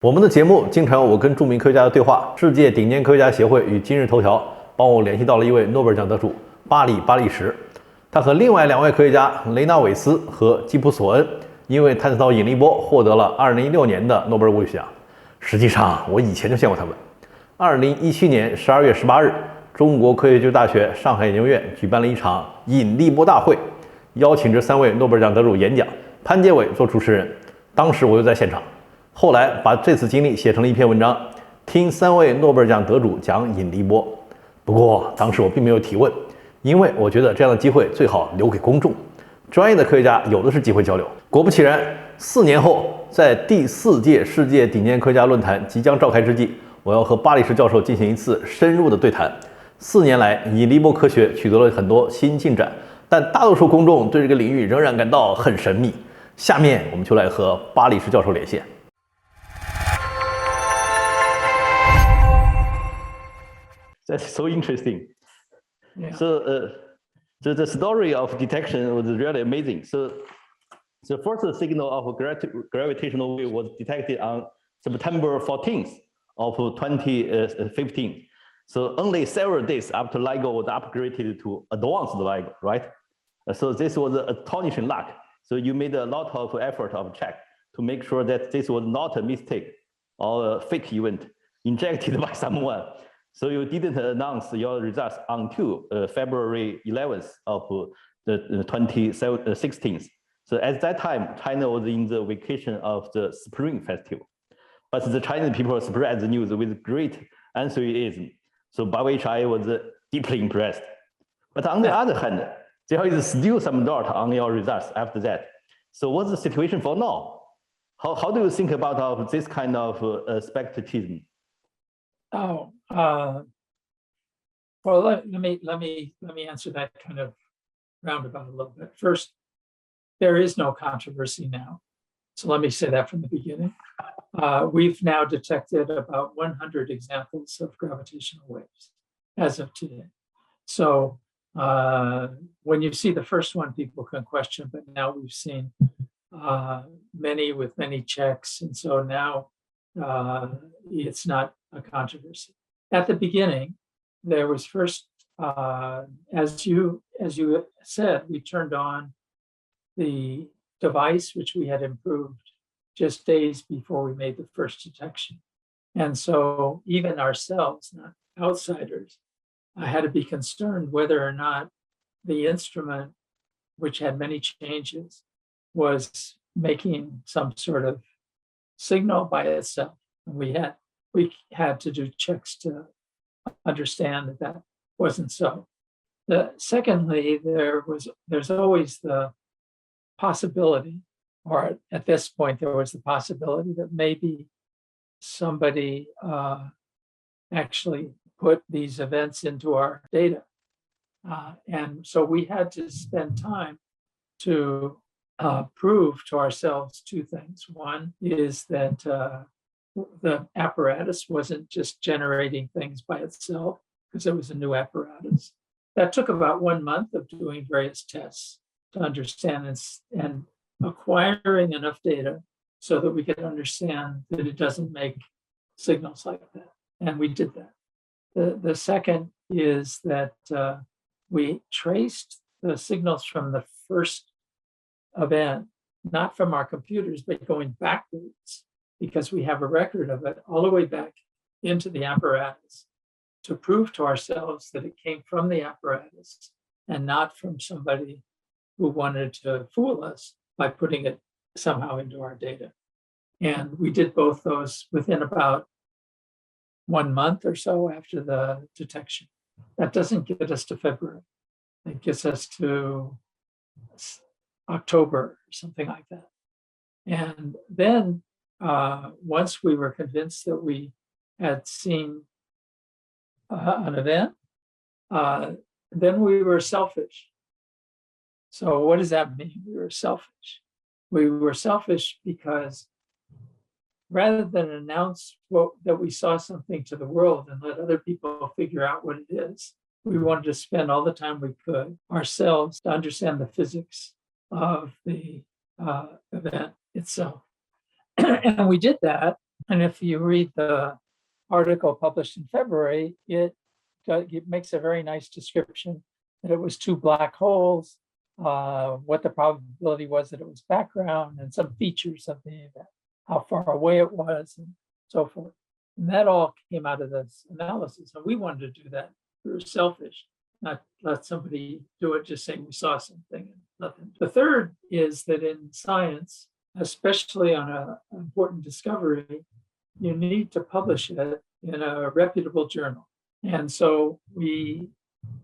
我们的节目经常有我跟著名科学家的对话。世界顶尖科学家协会与今日头条帮我联系到了一位诺贝尔奖得主巴里什，他和另外2位科学家雷纳韦斯和基普索恩因为探测到引力波获得了2016年的诺贝尔物理学奖。实际上我以前就见过他们。2017年12月18日，中国科学技术大学上海研究院举办了一场引力波大会，邀请这3位诺贝尔奖得主演讲，潘杰伟做主持人。当时我就在现场。后来把这次经历写成了一篇文章，听3位诺贝尔奖得主讲引力波。不过当时我并没有提问，因为我觉得这样的机会最好留给公众，专业的科学家有的是机会交流。果不其然，4年后，在第4届世界顶尖科学家论坛即将召开之际，我要和巴里什教授进行一次深入的对谈。4年来，引力波科学取得了很多新进展，但大多数公众对这个领域仍然感到很神秘。下面我们就来和巴里什教授连线。That's so interesting. Yeah. So the story of detection was really amazing. So the first signal of gravitational wave was detected on September 14th of 2015. So only several days after LIGO was upgraded to advanced LIGO, right? So this was a astonishing luck. So you made a lot of effort of check to make sure that this was not a mistake or a fake event injected by someone. So you didn't announce your results until February 11th of the 2016. So at that time, China was in the vacation of the Spring Festival. But the Chinese people spread the news with great enthusiasm. So by which I was deeply impressed. But on the other hand, there is still some doubt on your results after that. So what's the situation for now? How do you think about this kind of skepticism? Well, let me answer that kind of roundabout a little bit. First, there is no controversy now. So let me say that from the beginning. We've now detected about 100 examples of gravitational waves as of today. So when you see the first one, people can question, but now we've seen many with many checks. And so now it's not a controversy. At the beginning, there was first, as you said, we turned on the device, which we had improved just days before we made the first detection. And so even ourselves, not outsiders, I had to be concerned whether or not the instrument, which had many changes, was making some sort of signal by itself. And we had to do checks to understand that wasn't so. Secondly, there's always the possibility, or at this point, there was the possibility that maybe somebody actually put these events into our data. And so we had to spend time to prove to ourselves 2 things. One is that the apparatus wasn't just generating things by itself, because it was a new apparatus. That took about 1 month of doing various tests to understand this and acquiring enough data so that we could understand that it doesn't make signals like that. And we did that. The second is that we traced the signals from the first event, not from our computers, but going backwards, because we have a record of it all the way back into the apparatus to prove to ourselves that it came from the apparatus and not from somebody who wanted to fool us by putting it somehow into our data. And we did both those within about 1 month or so after the detection. That doesn't get us to February. It gets us to October or something like that. And then once we were convinced that we had seen an event, then we were selfish. So what does that mean? We were selfish. We were selfish because rather than announce that we saw something to the world and let other people figure out what it is, we wanted to spend all the time we could ourselves to understand the physics of the event itself. And we did that And if you read the article published in February, it makes a very nice description that it was two black holes, what the probability was that it was background, and some features of the event, how far away it was, and so forth. And that all came out of this analysis. And we wanted to do that. We were selfish, not let somebody do it, just saying we saw something and nothing. The third is that in science, especially on an important discovery, you need to publish it in a reputable journal. And so we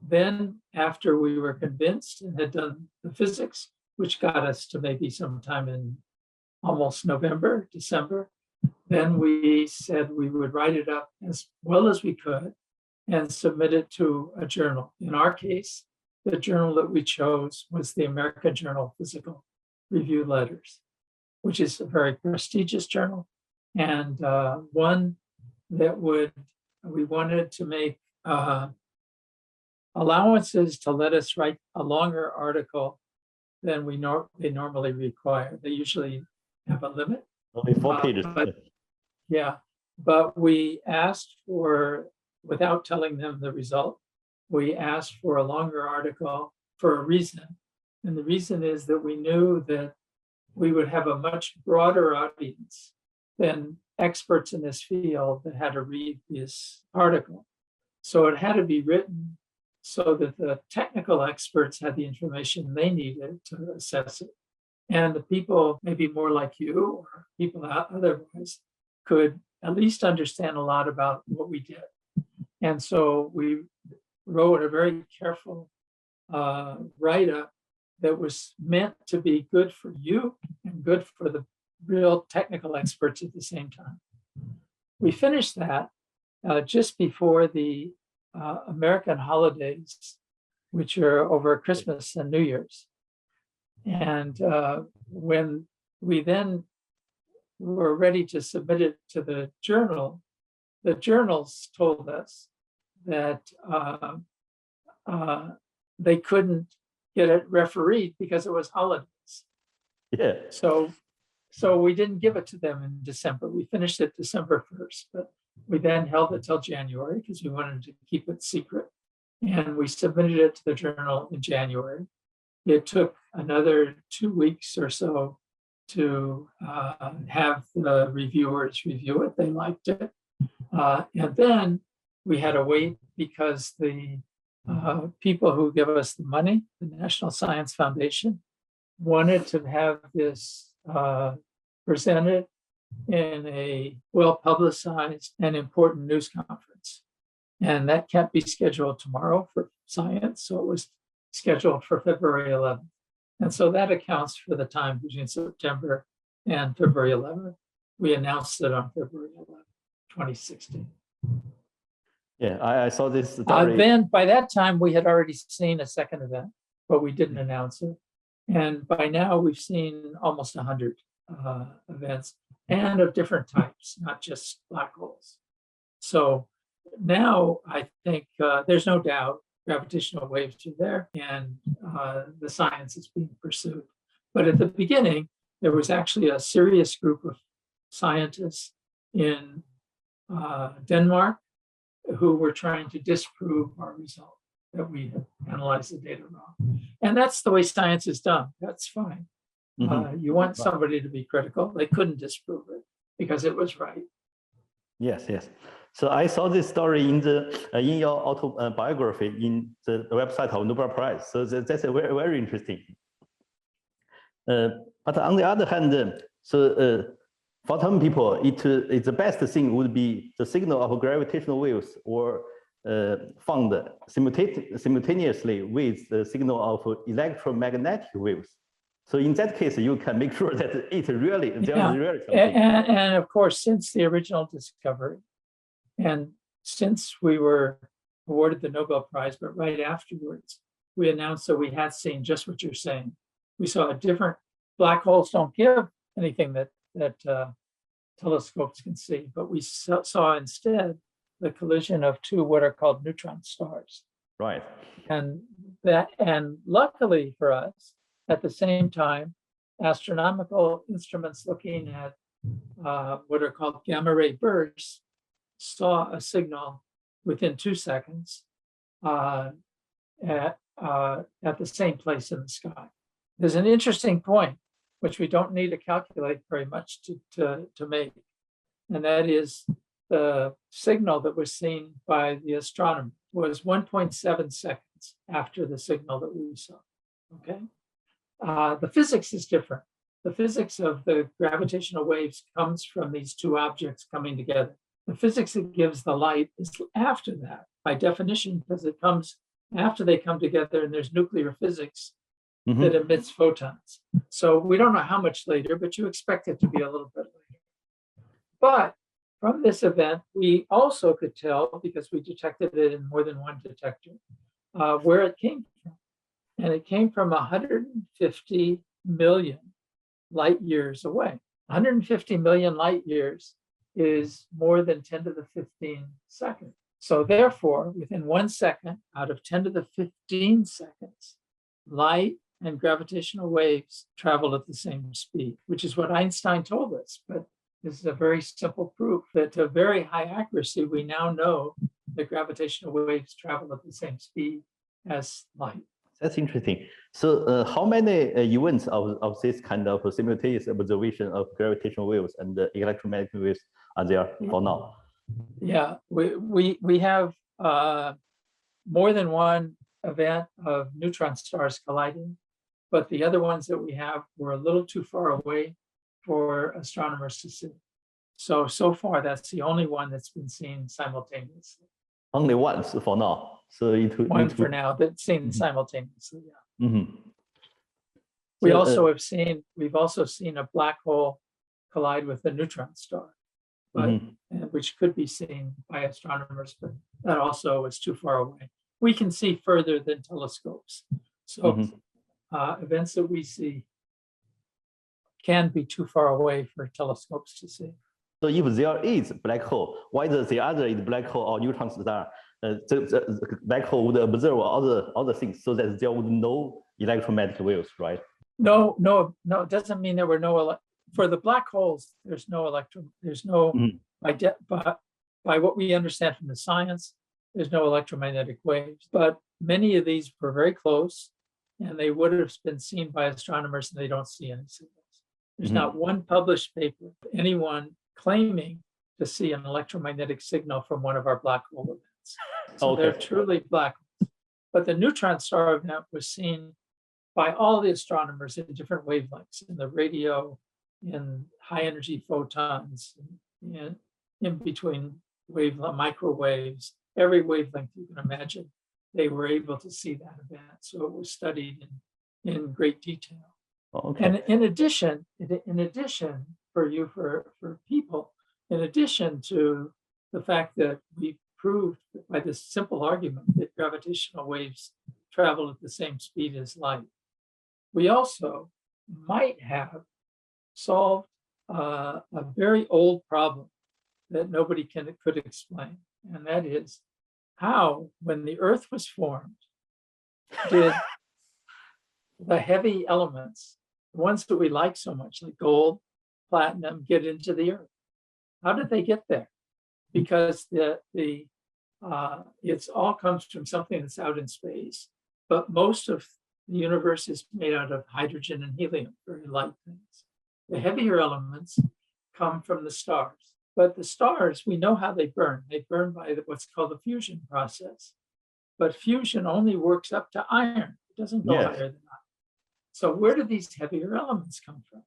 then, after we were convinced and had done the physics, which got us to maybe sometime in almost November, December, then we said we would write it up as well as we could and submit it to a journal. In our case, the journal that we chose was the American Journal of Physical Review Letters, which is a very prestigious journal, and one that we wanted to make allowances to let us write a longer article than they normally require. They usually have a limit. Only 4 pages. But we asked for, without telling them the result, we asked for a longer article for a reason. And the reason is that we knew that we would have a much broader audience than experts in this field that had to read this article. So it had to be written so that the technical experts had the information they needed to assess it. And the people, maybe more like you or people otherwise, could at least understand a lot about what we did. And so we wrote a very careful write-up that was meant to be good for you and good for the real technical experts at the same time. We finished that just before the American holidays, which are over Christmas and New Year's. And when we then were ready to submit it to the journals told us that they couldn't get it refereed because it was holidays. Yeah. So we didn't give it to them in December. We finished it December 1st, but we then held it till January because we wanted to keep it secret. And we submitted it to the journal in January. It took another 2 weeks or so to have the reviewers review it. They liked it. And then we had to wait because the people who give us the money, the National Science Foundation, wanted to have this presented in a well-publicized and important news conference. And that can't be scheduled tomorrow for science, so it was scheduled for February 11th. And so that accounts for the time between September and February 11th. We announced it on February 11th, 2016. Yeah, I saw this story. Then by that time, we had already seen a second event, but we didn't announce it. And by now, we've seen almost 100 events and of different types, not just black holes. So now I think there's no doubt gravitational waves are there and the science is being pursued. But at the beginning, there was actually a serious group of scientists in Denmark who were trying to disprove our result, that we had analyzed the data wrong. And that's the way science is done. That's fine. You want somebody to be critical. They couldn't disprove it because it was right. Yes, yes. So I saw this story in your autobiography in the website of Nobel Prize. So that's a very, very interesting. But on the other hand, for some people, it's the best thing would be the signal of gravitational waves or found simultaneously with the signal of electromagnetic waves. So in that case, you can make sure that it really, there is really something. And of course, since the original discovery, and since we were awarded the Nobel Prize, but right afterwards, we announced that we had seen just what you're saying. We saw a different, black holes don't give anything that telescopes can see, but we saw instead the collision of two what are called neutron stars. Right. And luckily for us, at the same time, astronomical instruments looking at what are called gamma ray bursts, saw a signal within 2 seconds at the same place in the sky. There's an interesting point, which we don't need to calculate very much to make, and that is the signal that was seen by the astronomer was 1.7 seconds after the signal that we saw, okay? The physics is different. The physics of the gravitational waves comes from these two objects coming together. The physics that gives the light is after that, by definition, because it comes after they come together and there's nuclear physics that emits photons. So we don't know how much later, but you expect it to be a little bit later. But from this event, we also could tell, because we detected it in more than one detector, where it came from. And it came from 150 million light years away. 150 million light years is more than 10 to the 15 seconds. So therefore, within 1 second out of 10 to the 15 seconds, light and gravitational waves travel at the same speed, which is what Einstein told us. But this is a very simple proof that to very high accuracy, we now know that gravitational waves travel at the same speed as light. That's interesting. So how many events of this kind of simultaneous observation of gravitational waves and electromagnetic waves are there for now? Yeah, we have more than one event of neutron stars colliding, but the other ones that we have were a little too far away for astronomers to see. So far, that's the only one that's been seen simultaneously. Only once for now. So one for now that's seen simultaneously. Yeah. We've also seen a black hole collide with a neutron star, but which could be seen by astronomers, but that also is too far away. We can see further than telescopes. So events that we see can be too far away for telescopes to see. So if there is black hole, whether the other is black hole or neutron star, the black hole would observe other things, so that there would no electromagnetic waves, right? No, it doesn't mean there were no for the black holes. There's no by what we understand from the science, there's no electromagnetic waves. But many of these were very close, and they would have been seen by astronomers, and they don't see any signals. There's not one published paper, anyone claiming to see an electromagnetic signal from one of our black hole events. So they're truly black holes. But the neutron star event was seen by all the astronomers in different wavelengths, in the radio, in high energy photons, in between microwaves, every wavelength you can imagine, they were able to see that event. So it was studied in great detail. And in addition, for people, in addition to the fact that we proved by this simple argument that gravitational waves travel at the same speed as light, we also might have solved a very old problem that nobody could explain. And that is how, when the Earth was formed, did the heavy elements, the ones that we like so much, like gold, platinum, get into the Earth? How did they get there? Because it's all comes from something that's out in space, but most of the universe is made out of hydrogen and helium, very light things. The heavier elements come from the stars, but the stars, we know how they burn. They burn by what's called the fusion process, but fusion only works up to iron. It doesn't go higher than iron. So where do these heavier elements come from?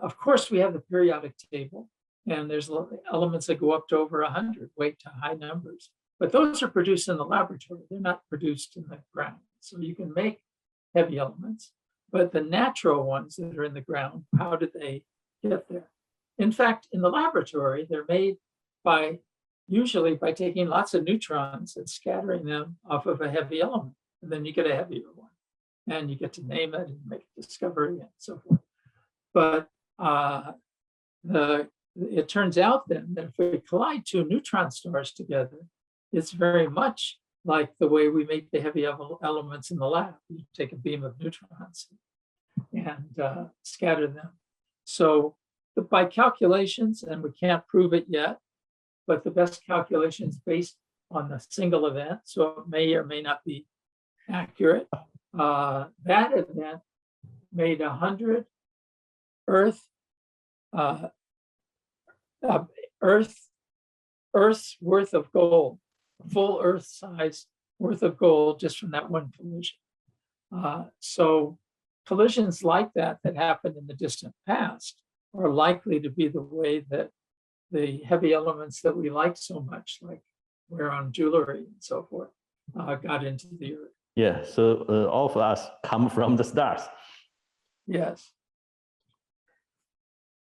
Of course, we have the periodic table, and there's elements that go up to over 100, way to high numbers. But those are produced in the laboratory. They're not produced in the ground. So you can make heavy elements, but the natural ones that are in the ground, how did they get there? In fact, in the laboratory, they're made usually by taking lots of neutrons and scattering them off of a heavy element. And then you get a heavier one. And you get to name it and make a discovery and so forth. But it turns out then that if we collide two neutron stars together, it's very much like the way we make the heavy elements in the lab. You take a beam of neutrons and scatter them. So by calculations, and we can't prove it yet, but the best calculations based on the single event, so it may or may not be accurate. That event made 100 Earth's worth of gold, full Earth size worth of gold just from that one collision. So collisions like that happened in the distant past are likely to be the way that the heavy elements that we like so much, like wear on jewelry and so forth, got into the Earth. Yeah, so all of us come from the stars. Yes.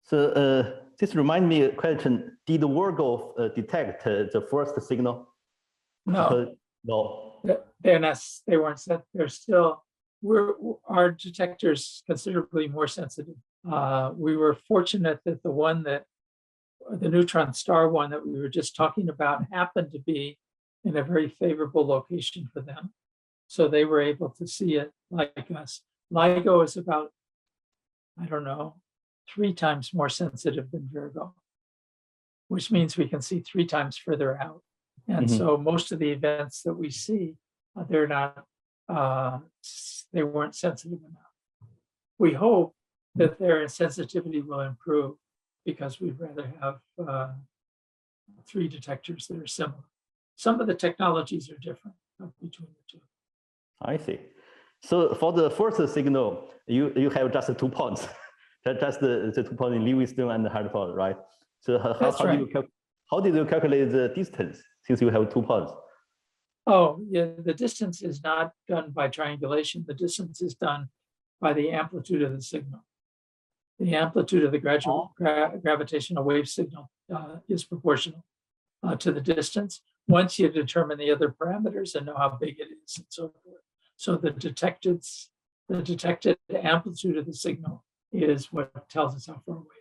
So this reminds me of a question. Did Virgo detect the first signal? No. No. They're not, they weren't set. They're still, our detector's considerably more sensitive. We were fortunate that the neutron star one that we were just talking about happened to be in a very favorable location for them. So they were able to see it like us. LIGO is about, I don't know, 3 times more sensitive than Virgo, which means we can see 3 times further out. And so most of the events that we see, they're not, they weren't sensitive enough. We hope that their sensitivity will improve because we'd rather have 3 detectors that are similar. Some of the technologies are different between the 2. I see. So for the first signal, you have just 2 points, just the 2 points in Livingston and Hartford, right? So how did you calculate the distance since you have 2 points? Oh, yeah, the distance is not done by triangulation. The distance is done by the amplitude of the signal. The amplitude of the gravitational wave signal is proportional to the distance. Once you determine the other parameters and know how big it is and so forth. So the detected amplitude of the signal is what tells us how far away